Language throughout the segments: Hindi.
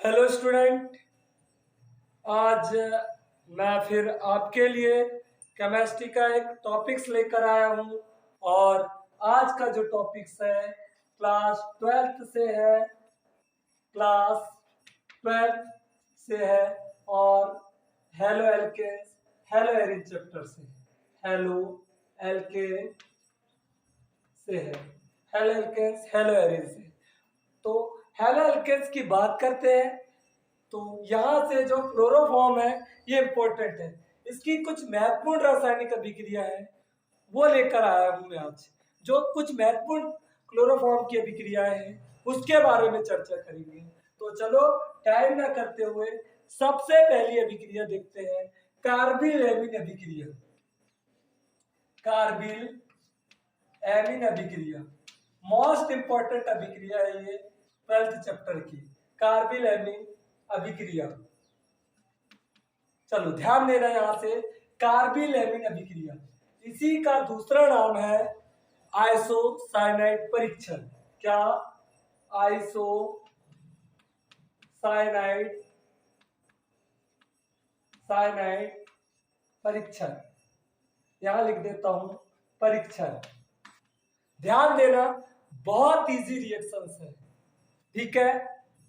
Hello student. आज मैं फिर आपके लिए केमिस्ट्री का एक टॉपिक्स लेकर आया हूँ। और आज का जो टॉपिक्स है क्लास ट्वेल्थ से है, क्लास ट्वेल्थ से है। और हेलो एलकेस, हेलो एरिन चैप्टर से, हेलो एलके से है, हेलो एलकेस, हेलो एरिन से। तो हेलो एल्केन्स की बात करते हैं। तो यहाँ से जो क्लोरोफॉर्म है ये इंपॉर्टेंट है। इसकी कुछ महत्वपूर्ण रासायनिक अभिक्रिया है वो लेकर आया हूँ मैं आज। जो कुछ महत्वपूर्ण क्लोरोफॉर्म की अभिक्रियाएं हैं उसके बारे में चर्चा करेंगे। तो चलो टाइम ना करते हुए सबसे पहली अभिक्रिया देखते हैं, कार्बिल एमीन अभिक्रिया। कार्बिल एमीन अभिक्रिया मोस्ट इंपॉर्टेंट अभिक्रिया है ये ट्वेल्थ चैप्टर की, कार्बिल एमीन अभिक्रिया। चलो ध्यान देना यहां से, कार्बिल एमीन अभिक्रिया, इसी का दूसरा नाम है आइसोसाइनाइड परीक्षण। क्या? आइसोसाइनाइड साइनाइड परीक्षण। यहां लिख देता हूं परीक्षण। ध्यान देना, बहुत इजी रिएक्शंस है। ठीक है,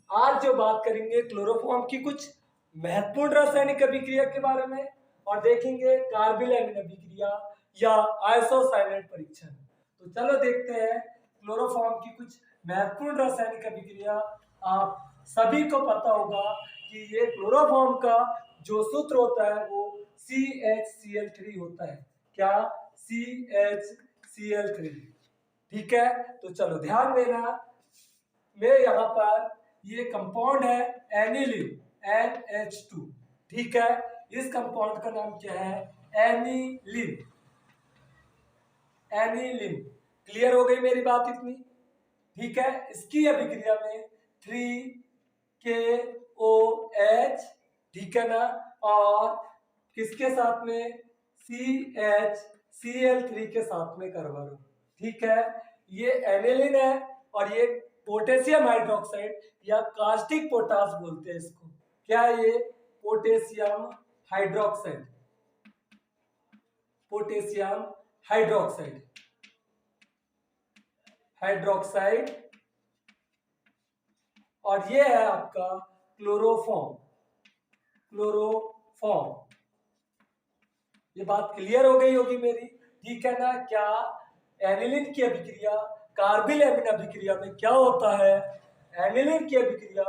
आज जो बात करेंगे क्लोरोफॉर्म की कुछ महत्वपूर्ण रासायनिक अभिक्रिया के बारे में और देखेंगे कार्बिल एमीन अभिक्रिया या आइसोसाइनाइड परीक्षण। तो चलो देखते हैं क्लोरोफॉर्म की कुछ महत्वपूर्ण रासायनिक अभिक्रिया। आप सभी को पता होगा कि ये क्लोरोफॉर्म का जो सूत्र होता है वो CHCl3 होता है। क्या? CHCl3। ठीक है, तो चलो ध्यान देना, मैं यहाँ पर ये कंपाउंड है एनिलीन NH2। ठीक है, इस कंपाउंड का नाम क्या है? एनिलीन। एनिलीन। क्लियर हो गई मेरी बात इतनी? ठीक है, इसकी अभिक्रिया में 3KOH, ठीक है ना, और किसके साथ में? CHCl3 के साथ में कार्बन। ठीक है, ये एनिलीन है और ये पोटेशियम हाइड्रोक्साइड या कास्टिक पोटास बोलते हैं इसको। क्या है ये? Potassium hydroxide. Potassium hydroxide, hydroxide. और ये है आपका क्लोरोफॉर्म। क्लोरोफॉर्म। ये बात क्लियर हो गई होगी मेरी? ठीक है ना? क्या एनिलीन की अभिक्रिया कार्बिल एमीन अभिक्रिया में क्या होता है? एनिलीन की अभिक्रिया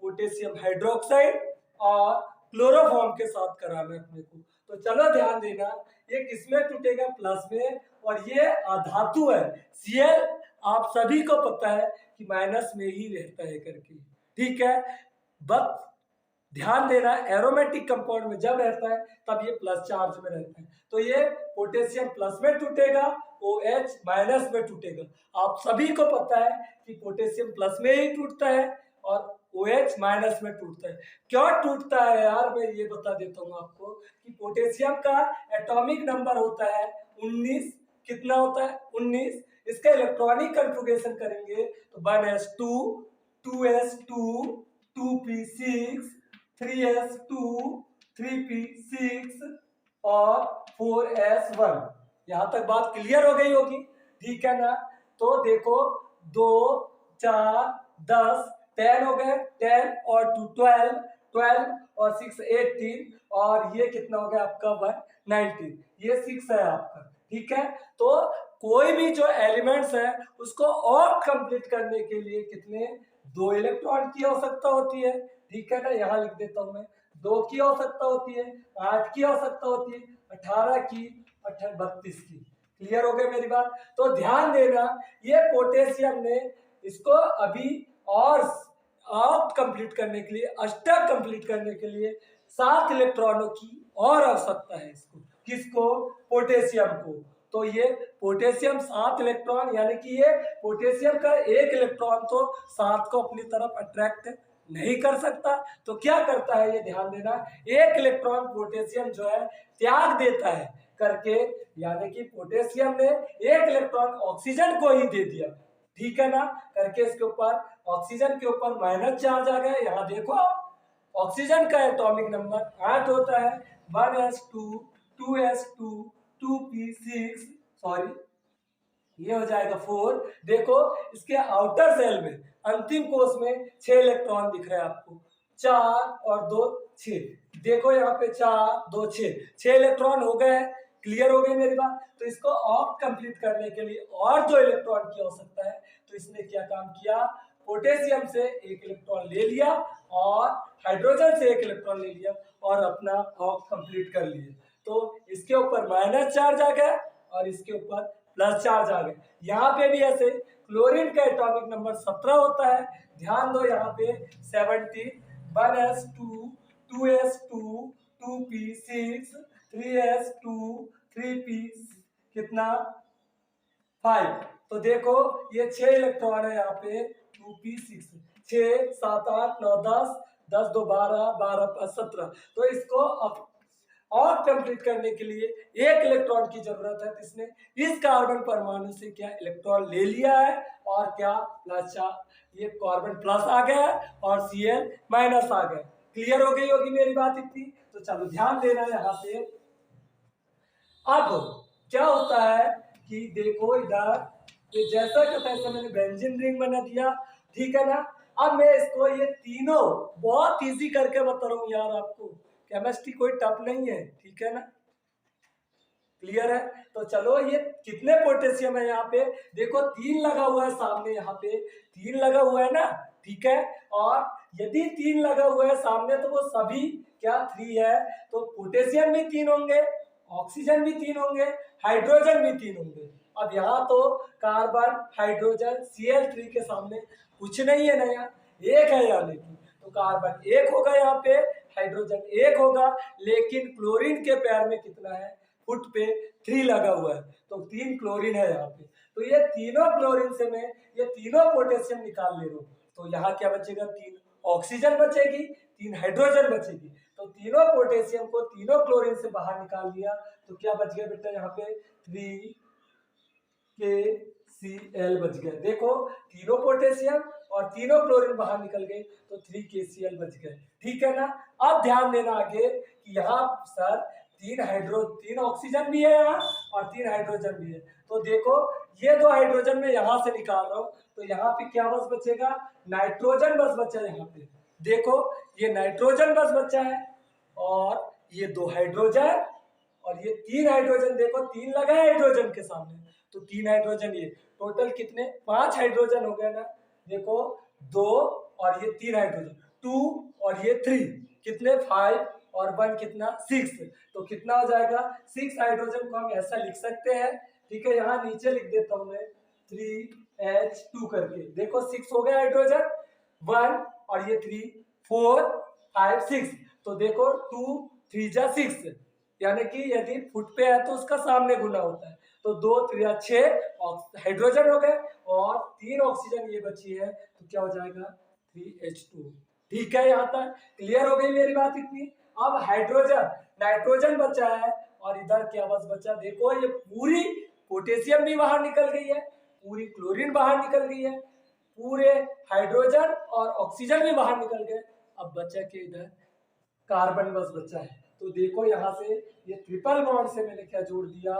पोटेशियम हाइड्रोक्साइड और क्लोरोफॉर्म के साथ कराना है अपने को। तो चलो ध्यान देना, ये किसमें टूटेगा? प्लस में। और ये अधातु है Cl, आप सभी को पता है कि माइनस में ही रहता है करके। ठीक है, बस ध्यान देना, एरोमेटिक कंपाउंड में जब रहता है तब ये प्लस चार्ज में रहता है। तो ये पोटेशियम प्लस में टूटेगा, OH माइनस में टूटेगा। आप सभी को पता है कि पोटेशियम प्लस में ही टूटता है और OH माइनस में टूटता है। क्यों टूटता है यार, मैं ये बता देता हूँ आपको कि पोटेशियम का एटॉमिक नंबर होता है 19। कितना होता है? 19। इसका इलेक्ट्रॉनिक कॉन्फ़िगरेशन करेंगे तो 1s2, 2s2, 2p6, 3s2, 3p6 और 4s1। यहां तक बात क्लियर हो गई होगी? ठीक है ना? तो देखो 2, 4, 10, 10 हो गए, 10 और 2 12, 12 और 6 18 और ये कितना हो गया आपका 1 19। ये 6 है आपका। ठीक है, तो कोई भी जो एलिमेंट्स है उसको और कंप्लीट करने के लिए कितने? 2 इलेक्ट्रॉन की आवश्यकता होती है। ठीक है ना, यहाँ लिख देता हूं मैं, 2 की आवश्यकता होती है, 8 की आवश्यकता होती है, 18 की, 32 की। क्लियर हो गई मेरी बात? तो ध्यान देना, ये पोटेशियम ने इसको अभी और कंप्लीट करने के लिए, अष्टक कंप्लीट करने के लिए 7 इलेक्ट्रॉनों की और आवश्यकता है इसको। किसको? पोटेशियम को। तो ये पोटेशियम 7 इलेक्ट्रॉन, यानी कि ये पोटेशियम का 1 इलेक्ट्रॉन तो 7 को अपनी तरफ अट्रैक्ट नहीं कर सकता। तो क्या करता है ये ध्यान देना, 1 इलेक्ट्रॉन पोटेशियम जो है त्याग देता है करके, यानी कि पोटेशियम ने 1 इलेक्ट्रॉन ऑक्सीजन को ही दे दिया। ठीक है ना, करके इसके ऊपर ऑक्सीजन के ऊपर माइनस चार्ज आ गया। यहाँ देखो आप, ऑक्सीजन का एटॉमिक नंबर 8 होता है, 1s2 2s2 2p6, सॉरी ये हो जाएगा 4। देखो इसके आउटर सेल में अंतिम कोष में 6 इलेक्ट्रॉन दिख रहे हैं आपको, 4 और 2 6। देखो यहाँ पे 4 2 6 इलेक्ट्रॉन हो गए हैं। क्लियर हो गई मेरी बात। तो इसको ऑक्ट कंप्लीट करने के लिए और 2 इलेक्ट्रॉन की आवश्यकता है। तो इसने क्या काम किया, पोटेशियम से 1 इलेक्ट्रॉन ले लिया और हाइड्रोजन से 1 इलेक्ट्रॉन ले लिया और अपना ऑक्ट कंप्लीट कर लिए। तो इसके ऊपर माइनस चार्ज आ गया और इसके ऊपर प्लस चार्ज आ गया। यहाँ पे भी ऐसे क्लोरीन का एटॉमिक नंबर 17 होता है। ध्यान दो यहाँ पे 17, 1s2 2s2 2p6 3s2 3p कितना 5। तो देखो ये 6 इलेक्ट्रॉन है यहाँ पे 2p6, 6 7 8 9 10 10 2 12 12 5 17। तो इसको अब और कंप्लीट करने के लिए 1 इलेक्ट्रॉन की जरूरत है। तो इसने इस कार्बन परमाणु से क्या इलेक्ट्रॉन ले लिया है और क्या प्लस चार्ज, ये कार्बन प्लस आ गया और Cl माइनस आ गया। क्लियर हो गई होगी मेरी बात इतनी। तो चलो ध्यान देना यहाँ पे। अब क्या होता है कि देखो इधर ये जैसा कि तैसा मैंने बेंजीन रिंग बना दिया, ठीक है ना। अब मैं इसको ये तीनों बहुत इजी करके बता रहा हूँ यार आपको, केमिस्ट्री कोई टफ नहीं है, ठीक है ना। क्लियर है। तो चलो ये कितने पोटेशियम है यहाँ पे, देखो 3 लगा हुआ है सामने, यहाँ पे 3 लगा हुआ है ना, ठीक है। और यदि 3 लगा हुआ है सामने तो वो सभी क्या 3 है। तो पोटेशियम भी 3 होंगे, ऑक्सीजन भी 3 होंगे, हाइड्रोजन भी 3 होंगे। अब यहाँ तो कार्बन हाइड्रोजन Cl3 के सामने कुछ नहीं है नया, एक है यहाँ, लेकिन तो कार्बन 1 होगा यहाँ पे, हाइड्रोजन 1 होगा, लेकिन क्लोरीन के पैर में कितना है, फुट पे 3 लगा हुआ है। तो 3 क्लोरीन है यहाँ पे। तो ये तीनों क्लोरीन से मैं ये तीनों पोटेशियम निकाल ले रहा हूँ। तो यहाँ क्या बचेगा, 3 ऑक्सीजन बचेगी, 3 हाइड्रोजन बचेगी। तो तीनों पोटेशियम को तीनों क्लोरीन से बाहर निकाल दिया। तो क्या बच गया बेटा यहाँ पे 3KCl बच गया। देखो तीनों पोटेशियम और तीनों क्लोरीन बाहर निकल गए तो 3KCl बच गए, ठीक है ना। अब ध्यान देना आगे कि यहाँ सर 3 ऑक्सीजन भी है यहाँ और 3 हाइड्रोजन भी है। तो देखो ये 2 हाइड्रोजन में यहाँ से निकाल रहा हूँ। तो यहाँ पे क्या बस बचेगा, नाइट्रोजन बस बचा है यहाँ पे। देखो ये नाइट्रोजन बस बचा है और ये 2 हाइड्रोजन और ये 3 हाइड्रोजन। देखो 3 लगा है हाइड्रोजन के सामने, तो 3 हाइड्रोजन, ये टोटल कितने 5 हाइड्रोजन हो गए ना। देखो 2 और ये 3 हाइड्रोजन, 2 और ये 3 कितने 5 और 1 कितना 6। तो कितना हो जाएगा 6 हाइड्रोजन को हम ऐसा लिख सकते हैं, ठीक है। यहाँ नीचे लिख देता हूँ मैं 3H2 करके। देखो 6 हो गया हाइड्रोजन, 1 और ये 3 4 5 6। तो देखो 2 3 जा 6, यानी कि यदि फुट पे है तो उसका सामने गुना होता है। तो 2 3 6 हाइड्रोजन हो गए और 3 ऑक्सीजन ये बची है। तो क्या हो जाएगा 3H2, ठीक है। यहाँ तक क्लियर हो गई मेरी बात इतनी। अब हाइड्रोजन नाइट्रोजन बचा है और इधर क्या बस बचा, देखो ये पूरी पोटेशियम भी बाहर निकल गई है, पूरी क्लोरीन बाहर निकल गई है, पूरे हाइड्रोजन और ऑक्सीजन भी बाहर निकल गए। अब बचा के इधर कार्बन बस बचा है। तो देखो यहाँ से ये ट्रिपल बॉन्ड से मैंने क्या जोड़ दिया,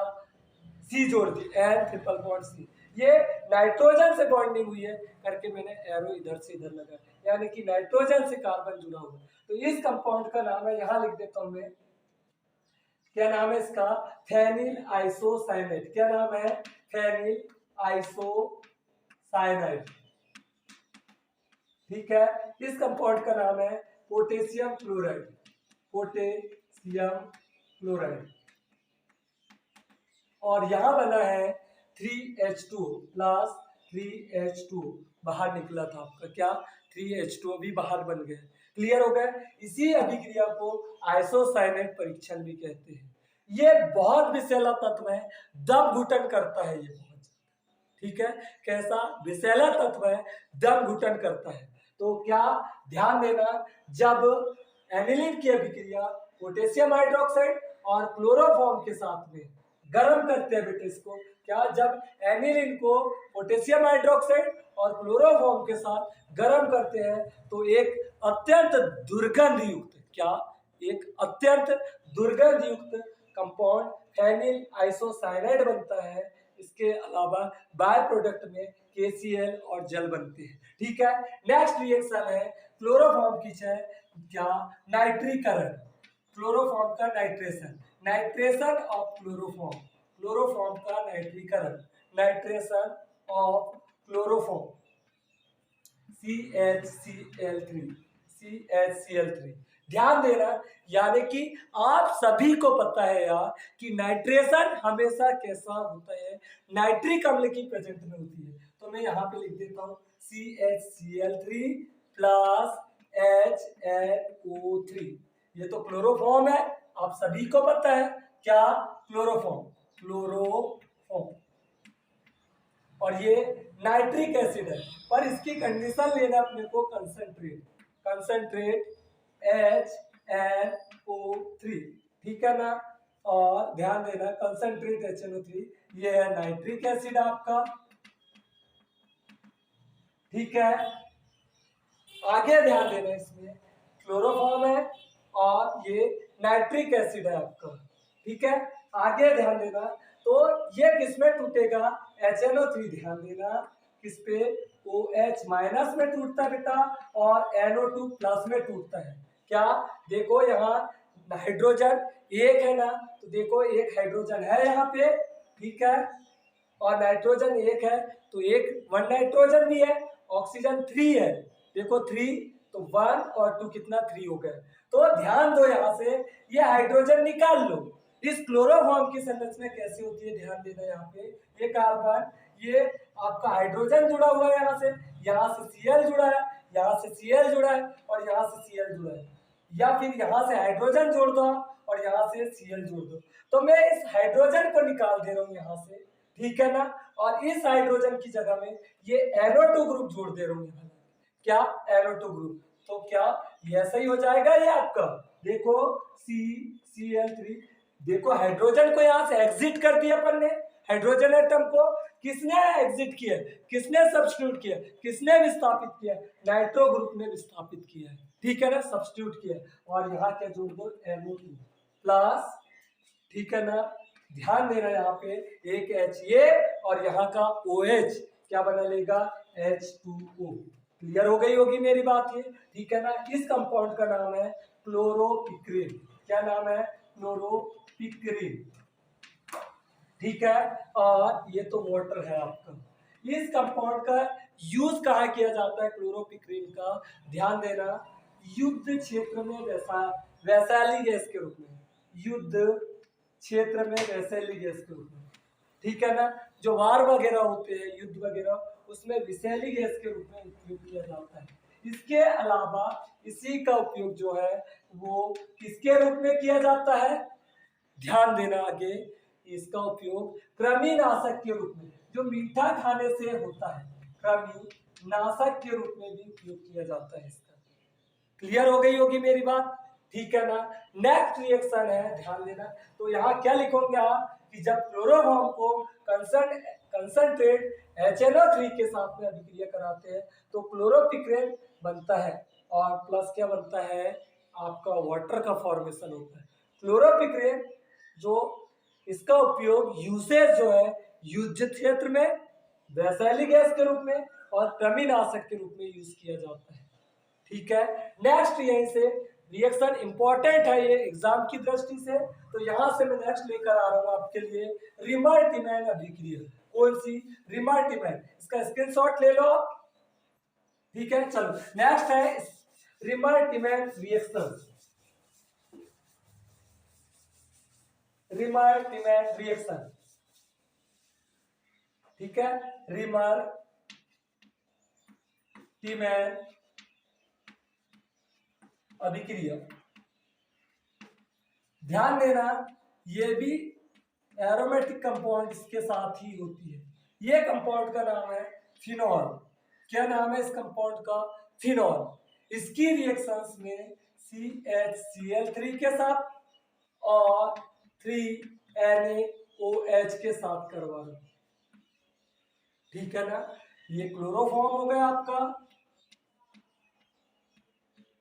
सी जोड़ दी, N ट्रिपल बॉन्ड सी। ये नाइट्रोजन से बॉन्डिंग हुई है करके मैंने एरो इधर से इधर लगा, यानी कि नाइट्रोजन से कार्बन जुड़ा हुआ। तो इस कंपाउंड का नाम है, यहाँ लिख देता हूं मैं, क्या नाम है इसका, फेनिल आइसोसाइनेट। क्या नाम है, फेनिल आइसोसाइनाइड, ठीक है। इस कंपाउंड का नाम है पोटेशियम क्लोराइड, पोटेशियम क्लोराइड। और यहां बना है 3H2 प्लस 3H2 बाहर निकला था आपका, क्या 3H2 भी बाहर बन गए। क्लियर हो गए। इसी अभिक्रिया को आइसोसाइनेट परीक्षण भी कहते हैं। ये बहुत विषैला तत्व है, दम घुटन करता है ये बहुत, ठीक है। कैसा विषैला तत्व है, दम घुटन करता है। तो क्या ध्यान देना, जब एनिलीन की अभिक्रिया पोटेशियम हाइड्रोक्साइड और क्लोरोफॉर्म के साथ में गर्म करते हैं बेटे इसको। क्या, जब एनिलीन को पोटेशियम हाइड्रोक्साइड और क्लोरोफॉर्म के साथ गर्म करते हैं तो एक अत्यंत दुर्गंध युक्त, क्या, एक अत्यंत दुर्गंध युक्त कंपाउंड फेनिल आइसोसाइनाइड बनता है। इसके अलावा बाय प्रोडक्ट में KCl और जल बनते हैं। ठीक है, नेक्स्ट रिएक्शन है क्लोरोफॉर्म की है क्या, नाइट्रीकरण, क्लोरोफॉर्म का nitration, nitration of chloroform, chloroform का नाइट्रीकरण, nitration of chloroform CHCl3, CHCl3। ध्यान देना, यानी कि आप सभी को पता है यार कि नाइट्रेशन हमेशा कैसा होता है, नाइट्रिक अम्ल की प्रेजेंट में होती है। तो मैं यहाँ पे लिख देता हूँ CHCl3 प्लस HNO3। ये तो क्लोरोफॉर्म है, आप सभी को पता है, क्या, क्लोरोफॉर्म, क्लोरोफॉर्म। और ये नाइट्रिक एसिड है, पर इसकी कंडीशन लेना अपने को कंसंट्रेट, कंसंट्रेट HNO3, ठीक है ना। और ध्यान देना कंसंट्रेट HNO3 ये है नाइट्रिक एसिड आपका, ठीक है। आगे ध्यान देना, इसमें क्लोरोफॉर्म है और ये नाइट्रिक एसिड है आपका, ठीक है। आगे ध्यान देना, तो ये किसमें टूटेगा, HNO3, ध्यान देना किस पे, OH माइनस में टूटता है बेटा और NO2 प्लस में टूटता है। क्या, देखो यहाँ हाइड्रोजन एक है ना, तो देखो एक हाइड्रोजन है यहाँ पे, ठीक है, और नाइट्रोजन एक है, तो एक वन नाइट्रोजन भी है, ऑक्सीजन 3 है, देखो 3, तो 1 और 2 कितना 3 हो गए। तो ध्यान दो, यहाँ से ये हाइड्रोजन निकाल लो। इस क्लोरोफॉर्म की संरचना कैसी होती है, ध्यान देना, यहाँ पे ये कार्बन, ये आपका हाइड्रोजन जुड़ा हुआ है, यहाँ से Cl जुड़ा है, यहाँ से Cl जुड़ा है और यहाँ से Cl जुड़ा है, या फिर यहाँ से हाइड्रोजन जोड़ दो और यहाँ से Cl जोड़ दो। तो मैं इस हाइड्रोजन को निकाल दे रहा हूँ यहाँ से, ठीक है ना, और इस हाइड्रोजन की जगह में ये NO2 ग्रुप जोड़ दे रहा हूँ यहाँ, क्या, NO2 ग्रुप। तो क्या ये ऐसा ही हो जाएगा ये आपका, देखो CCl3, देखो हाइड्रोजन को यहाँ से एग्जिट कर दिया अपन ने, हाइड्रोजन एटम को किसने एग्जिट किया, किसने सब्स्टिट्यूट किया, किसने विस्थापित किया, नाइट्रो ग्रुप ने विस्थापित किया, ठीक है ना, सब्स्टिट्यूट किया। और यहाँ क्या जोड़ दो, NO2 प्लस, ठीक है ना। ध्यान देना, यहाँ पे एक H और यहाँ का OH क्या बना लेगा, H2O। क्लियर हो गई होगी मेरी बात ये, ठीक है ना। इस कंपाउंड का नाम है क्लोरोपिक्रिन, क्या नाम है, क्लोरोपिक्रिन, ठीक है। और ये तो वाटर है आपका। इस कंपाउंड का यूज कहाँ किया जाता है, क्लोरोपिक्रिन का, ध्यान देना, युद्ध क्षेत्र में वैशाली गैस के रूप में, युद्ध क्षेत्र में वैशाली गैस के रूप में, ठीक है ना। जो वार वगैरह होते हैं, युद्ध वगैरह, उसमें विषैली गैस के रूप में उपयोग किया जाता है। इसके अलावा इसी का उपयोग जो है वो किसके रूप में किया जाता है, ध्यान देना आगे, इसका उपयोग कृमिनाशक के रूप में, जो मीठा खाने से होता है, कृमिनाशक के रूप में भी उपयोग किया जाता है इसका। क्लियर हो गई होगी मेरी बात, ठीक है ना। नेक्स्ट रिएक्शन है, ध्यान देना, तो यहाँ क्या लिखोगे आप कि जब क्लोरोफॉर्म को कंसंट्रेट HNO3 के साथ में अभिक्रिया कराते हैं तो क्लोरोपिक्रेन बनता है और प्लस क्या बनता है, आपका वाटर का फॉर्मेशन होता है। क्लोरोपिक्रेन जो इसका उपयोग यूसेज जो है युद्ध क्षेत्र में, वैशाली गैस के रूप में और कृमिनाशक के रूप में यूज किया जाता है, ठीक है। नेक्स्ट यहीं से रिएक्शन इंपॉर्टेंट है ये एग्जाम की दृष्टि से, तो यहां से मैं नेक्स्ट लेकर आ रहा हूं आपके लिए रिमर-टिमैन अभिक्रिया। कौन सी, रिमर-टिमैन, इसका स्क्रीनशॉट ले लो, ठीक है। चलो नेक्स्ट है रिमर-टिमैन रिएक्शन, रिमर-टिमैन रिएक्शन, ठीक है, रिमर-टिमैन अभिक्रिया। ध्यान देना, ये भी एरोमेटिक कंपाउंड इसके साथ ही होती है। ये कंपाउंड का नाम है फिनॉल, क्या नाम है इस कंपाउंड का, फिनॉल। इसकी रिएक्शंस में CHCl3 के साथ और 3Na OH के साथ करवा रहा हूं, ठीक है ना। ये क्लोरोफॉर्म हो गया आपका,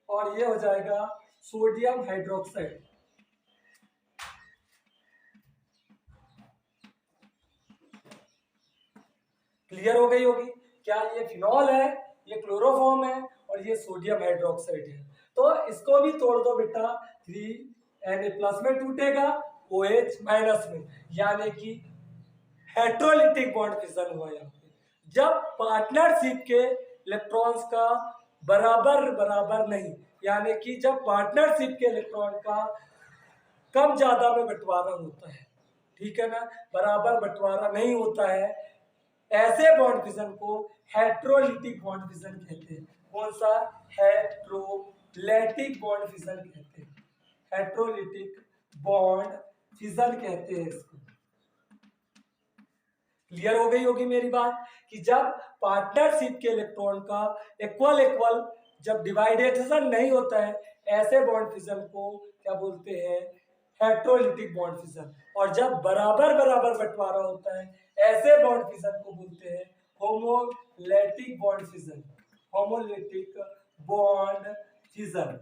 और ये हो जाएगा सोडियम हाइड्रोक्साइड। क्लियर हो गई होगी। क्या ये फिनॉल है, ये क्लोरोफॉर्म है, और ये सोडियम हाइड्रोक्साइड है। तो इसको भी तोड़ दो बेटा, 3Na+ में टूटेगा, OH- में, यानी कि हेट्रोलिटिक बॉन्ड फिशन हुआ यहाँ पे। जब पार्टनरशिप के इलेक्ट्रॉन्स का बराबर बराबर नहीं, यानी कि जब पार्टनरशिप के इलेक्ट्रॉन का कम ज्यादा में बंटवारा होता है, ठीक है ना, बराबर बंटवारा नहीं होता है, ऐसे बॉन्ड फिशन को हेट्रोलिटिक बॉन्ड फिशन कहते हैं। कौन सा? हेट्रोलैटिक बॉन्ड फिशन कहते हैं, हेट्रोलिटिक बॉन्ड फिशन कहते हैं इसको। क्लियर हो गई होगी मेरी बात, कि जब पार्टनरशिप के इलेक्ट्रॉन का इक्वल इक्वल जब डिवाइडेशन नहीं होता है, ऐसे बॉन्ड फिशन को क्या बोलते हैं? Heterolytic bond fission. और जब बराबर बराबर बंटवारा होता है, ऐसे बॉन्ड फिशन को बोलते हैं होमोलैटिक बॉन्ड फिशन, होमोलैटिक बॉन्ड फिशन,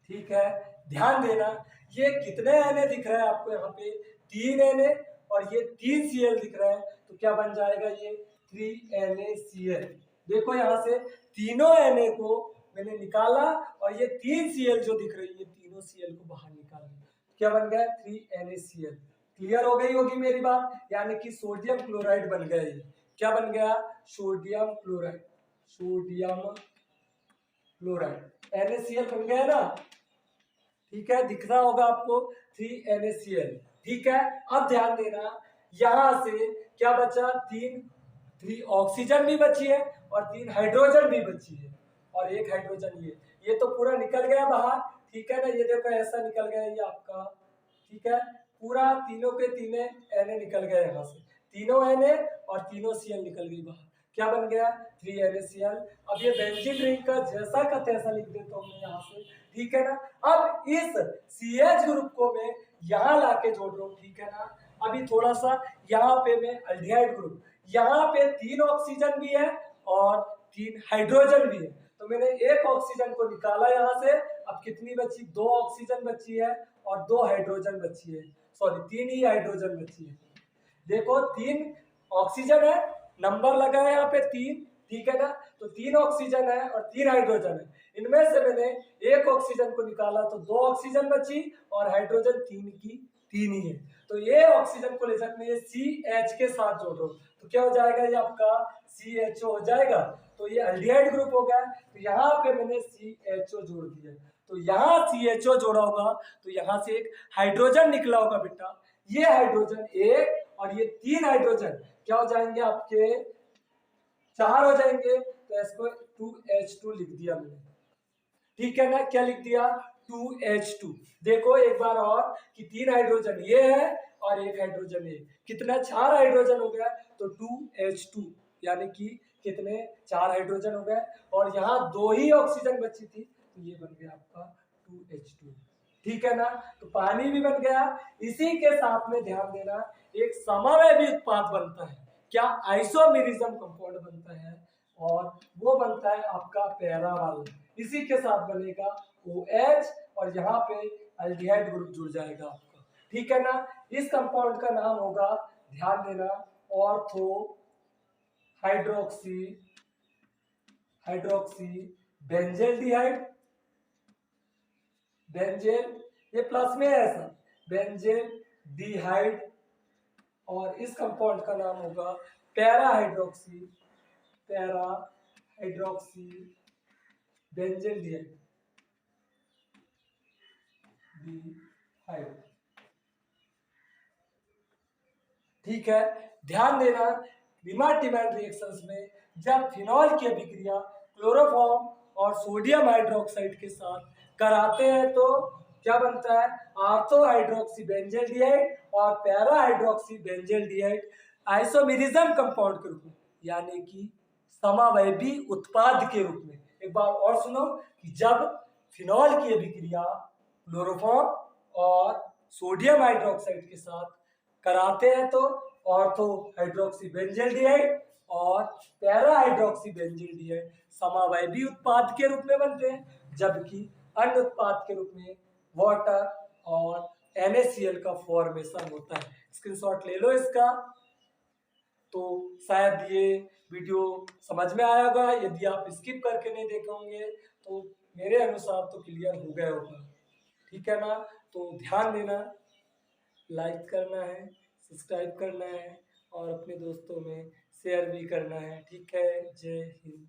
ठीक है। ध्यान देना, ये कितने Na दिख रहा है आपको यहाँ पे? 3 Na, और ये 3 Cl दिख रहा है, तो क्या बन जाएगा ये? 3NaCl। देखो यहाँ से तीनों Na को मैंने निकाला, और ये 3 Cl जो दिख रही है, तीनों Cl को बाहर निकाल दिया, क्या बन गया? 3NaCl। क्लियर हो गई होगी मेरी बात, यानी कि सोडियम क्लोराइड बन गया ये। क्या बन गया? Sodium chloride, sodium chloride, NaCl बन गया ना, ठीक है, दिख रहा होगा आपको 3NaCl, ठीक है। अब ध्यान देना, यहां से क्या बचा? 3 ऑक्सीजन भी बची है, और 3 हाइड्रोजन भी बची है, और 1 हाइड्रोजन ये तो पूरा निकल गया बाहर, ठीक है ना। ये देखो ऐसा निकल गया ये आपका, ठीक है, पूरा तीनों के तीनों Na निकल गए यहाँ से, तीनों Na और तीनों Cl निकल गई बाहर। क्या बन गया? 3NaCl। अब ये बेंजीन रिंग का जैसा का तैसा लिख देता हूँ मैं यहाँ से, ठीक है ना। अब इस CH ग्रुप को मैं यहाँ लाके जोड़ रहा हूँ, ठीक है ना। अभी थोड़ा सा यहाँ पे मैं अल्डिहाइड ग्रुप, यहाँ पे 3 ऑक्सीजन भी है और 3 हाइड्रोजन भी है, तो मैंने 1 ऑक्सीजन को निकाला यहाँ से। अब कितनी बची? 2 ऑक्सीजन बची है और 2 हाइड्रोजन बची है, सॉरी 3 ही हाइड्रोजन बची है। देखो 3 ऑक्सीजन है, नंबर लगा है यहाँ पे 3, ठीक है ना। तो 3 ऑक्सीजन है और 3 हाइड्रोजन है, इनमें से मैंने 1 ऑक्सीजन को निकाला, तो 2 ऑक्सीजन बची, और हाइड्रोजन 3 की 3 ही है। तो ये ऑक्सीजन को ले सकते हैं, ये CH के साथ जोड़ दो, तो क्या हो जाएगा? ये आपका CHO हो जाएगा। तो ये अल्डिहाइड ग्रुप हो गया, तो यहाँ पे मैंने CHO जोड़ दिया, तो यहाँ CHO जोड़ा होगा, तो यहाँ से एक हाइड्रोजन निकला होगा बेटा। ये हाइड्रोजन 1 और ये 3 हाइड्रोजन क्या हो जाएंगे आपके? 4 हो जाएंगे, तो इसको 2H2 लिख दिया मैंने, ठीक है ना। क्या लिख दिया? 2H2। देखो एक बार और, कि 3 हाइड्रोजन ये है और 1 हाइड्रोजन ये, कितना? 4 हाइड्रोजन हो गया, तो 2H2, यानी कि कितने? 4 हाइड्रोजन हो गए, और यहाँ 2 ही ऑक्सीजन बची थी, तो ये बन गया आपका 2H2, ठीक है ना। तो पानी भी बन गया। इसी के साथ में ध्यान देना, एक समव्ययी उत्पाद बनता है, क्या? आइसोमेरिज्म कंपाउंड बनता है, और वो बनता है आपका पैरावाल। इसी के साथ बनेगा OH, और यहाँ पे अल्डिहाइड ग्रुप जुड़ जाएगा आपका, ठीक है ना। इस कंपाउंड का नाम होगा, ध्यान देना, ऑर्थो हाइड्रोक्सी, हाइड्रोक्सी बेंजेल्डिहाइड, बेंजेल, ये प्लस में है ऐसा, बेंजेल्डिहाइड। और इस कंपाउंड का नाम होगा para hydroxy, para hydroxy benzaldehyde, ठीक है। ध्यान देना, रीमान-टीमैन रिएक्शंस में जब फिनॉल की अभिक्रिया क्लोरोफॉर्म और सोडियम हाइड्रोक्साइड के साथ कराते हैं, तो क्या बनता है? ऑर्थो हाइड्रोक्सी बेंजेल्डिहाइड और para hydroxy benzaldehyde isomerism compound के रूप में, यानी कि समव्ययी उत्पाद के रूप में। एक बार और सुनो, कि जब फिनॉल की अभिक्रिया क्लोरोफॉर्म और सोडियम हाइड्रोक्साइड के साथ कराते हैं तो ऑर्थो हाइड्रोक्सी बेंजल्डिहाइड और पैरा हाइड्रोक्सी बेंजल्डिहाइड समावयवी उत्पाद के रूप में बनते हैं, जबकि अन्य उत्पाद के रूप में वाटर और NaCl का फॉर्मेशन होता है। स्क्रीनशॉट ले लो इसका। तो शायद ये वीडियो समझ में आया होगा। यदि आप स्किप करके नहीं देखे होंगे तो मेरे अनुसार तो क्लियर हो गया होगा, ठीक है ना। तो ध्यान देना, लाइक करना है, सब्सक्राइब करना है और अपने दोस्तों में शेयर भी करना है, ठीक है। जय हिंद।